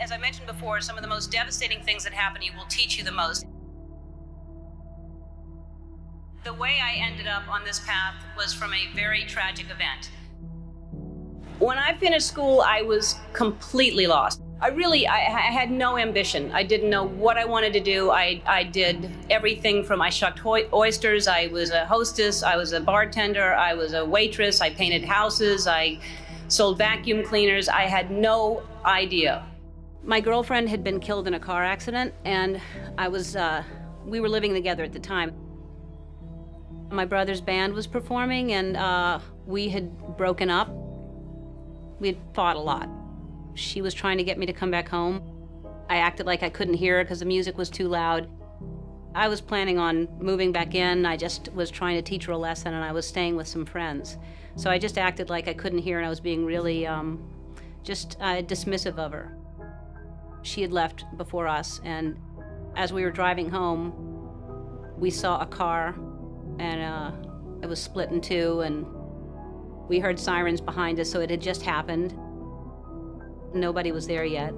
As I mentioned before, some of the most devastating things that happen to you will teach you the most. The way I ended up on this path was from a very tragic event. When I finished school, I was completely lost. I had no ambition. I didn't know what I wanted to do. I did everything from I shucked oysters, I was a hostess, I was a bartender, I was a waitress, I painted houses, I sold vacuum cleaners. I had no idea. My girlfriend had been killed in a car accident, and we were living together at the time. My brother's band was performing, and we had broken up. We had fought a lot. She was trying to get me to come back home. I acted like I couldn't hear her because the music was too loud. I was planning on moving back in. I just was trying to teach her a lesson, and I was staying with some friends. So I just acted like I couldn't hear, and I was being really dismissive of her. She had left before us, and as we were driving home, we saw a car, and it was split in two, and we heard sirens behind us, so it had just happened. Nobody was there yet,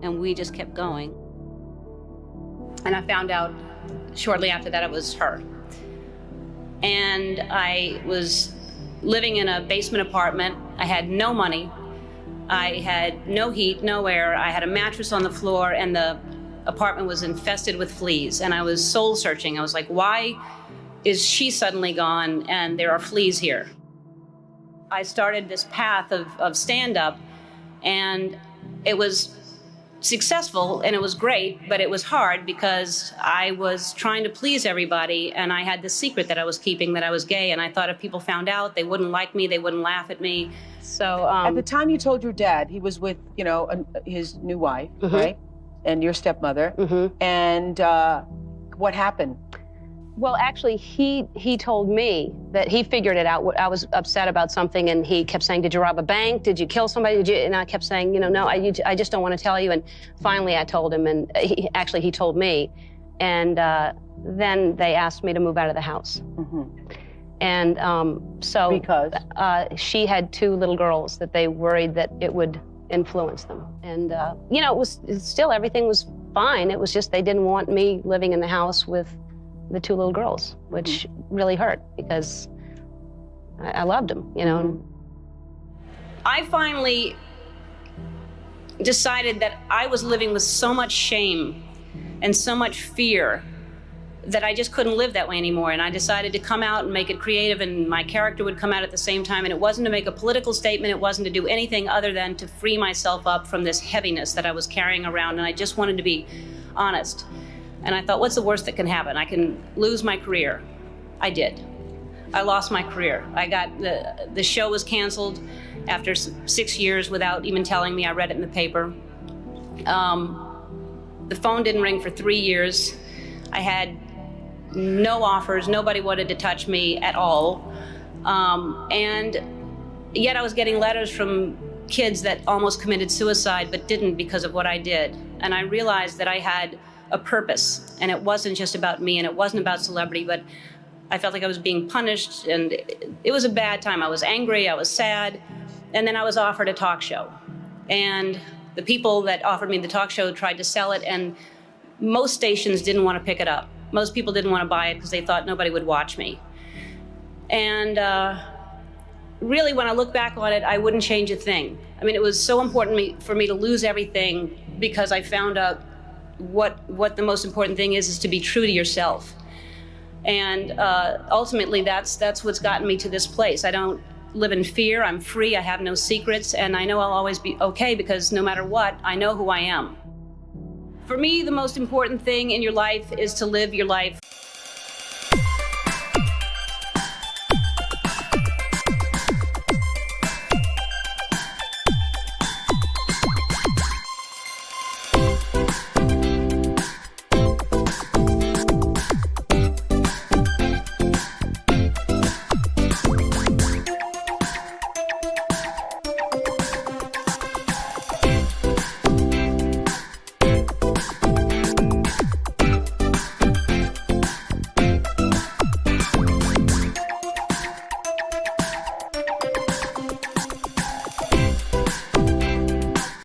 and we just kept going. And I found out shortly after that it was her. And I was living in a basement apartment. I had no money. I had no heat, no air. I had a mattress on the floor, and the apartment was infested with fleas. And I was soul searching. I was like, why is she suddenly gone and there are fleas here? I started this path of stand-up, and it was successful and it was great, but it was hard because I was trying to please everybody, and I had this secret that I was keeping, that I was gay, and I thought if people found out, they wouldn't like me, they wouldn't laugh at me. So at the time you told your dad, he was with, his new wife, right? And your stepmother. And what happened? Well, actually, he told me that he figured it out. I was upset about something, and he kept saying, did you rob a bank? Did you kill somebody? And I kept saying, no, I just don't want to tell you. And finally, I told him, and he told me. And then they asked me to move out of the house. And so because she had two little girls that they worried that it would influence them. And it was still, everything was fine. It was just they didn't want me living in the house with the two little girls, which really hurt because I loved them, I finally decided that I was living with so much shame and so much fear that I just couldn't live that way anymore. And I decided to come out and make it creative, and my character would come out at the same time. And it wasn't to make a political statement. It wasn't to do anything other than to free myself up from this heaviness that I was carrying around. And I just wanted to be honest. And I thought, what's the worst that can happen? I can lose my career. I did. I lost my career. I got, the show was canceled after 6 years without even telling me. I read it in the paper. The phone didn't ring for 3 years. I had no offers. Nobody wanted to touch me at all. And yet I was getting letters from kids that almost committed suicide but didn't because of what I did. And I realized that I had a purpose, and it wasn't just about me, and it wasn't about celebrity, but I felt like I was being punished, and it was a bad time. I was angry, I was sad, and then I was offered a talk show. And the people that offered me the talk show tried to sell it, and most stations didn't want to pick it up. Most people didn't want to buy it because they thought nobody would watch me. And really, when I look back on it, I wouldn't change a thing. I mean, it was so important for me to lose everything because I found out what the most important thing is to be true to yourself. And ultimately, that's what's gotten me to this place. I don't live in fear. I'm free. I have no secrets. And I know I'll always be okay because no matter what, I know who I am. For me, the most important thing in your life is to live your life